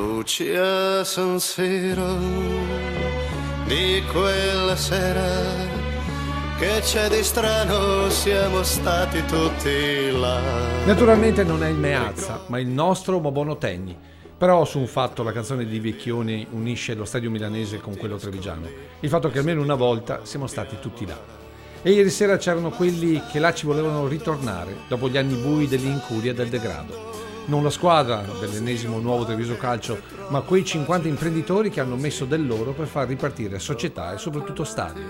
Luci a San Siro di quella sera, che c'è di strano, siamo stati tutti là. Naturalmente non è il Meazza, ma il nostro Mobono Tegni. Però su un fatto la canzone di Vecchioni unisce lo stadio milanese con quello trevigiano. Il fatto che almeno una volta siamo stati tutti là. E ieri sera c'erano quelli che là ci volevano ritornare dopo gli anni bui dell'incuria e del degrado. Non la squadra dell'ennesimo nuovo Treviso Calcio, ma quei 50 imprenditori che hanno messo del loro per far ripartire società e soprattutto stadio.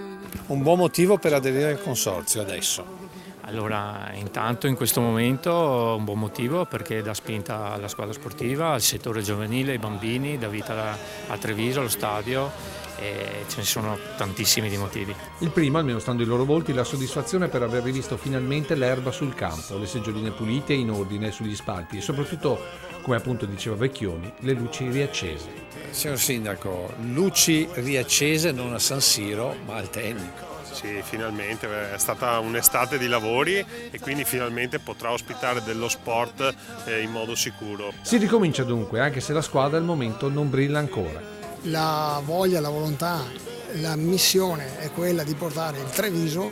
Un buon motivo per aderire al consorzio adesso. Allora, intanto in questo momento un buon motivo perché dà spinta alla squadra sportiva, al settore giovanile, ai bambini, dà vita a Treviso, allo stadio, e ce ne sono tantissimi di motivi. Il primo, almeno stando ai loro volti, la soddisfazione per aver rivisto finalmente l'erba sul campo, le seggioline pulite e in ordine sugli spalti e soprattutto, come appunto diceva Vecchioni, le luci riaccese. Signor Sindaco, luci riaccese non a San Siro ma al Tecnico. Sì, finalmente è stata un'estate di lavori e quindi finalmente potrà ospitare dello sport in modo sicuro. Si ricomincia dunque, anche se la squadra al momento non brilla ancora. La voglia, la volontà, la missione è quella di portare il Treviso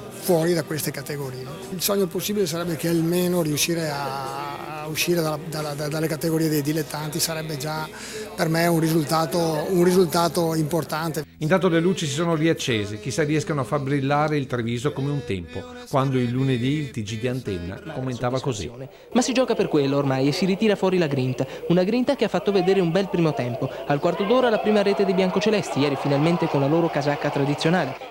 fuori da queste categorie. Il sogno possibile sarebbe che almeno riuscire a uscire dalle categorie dei dilettanti sarebbe già per me un risultato importante. Intanto le luci si sono riaccese, chissà riescano a far brillare il Treviso come un tempo, quando il lunedì il TG di Antenna commentava così. Ma si gioca per quello ormai e si ritira fuori la grinta, una grinta che ha fatto vedere un bel primo tempo. Al quarto d'ora la prima rete dei biancocelesti, ieri finalmente con la loro casacca tradizionale.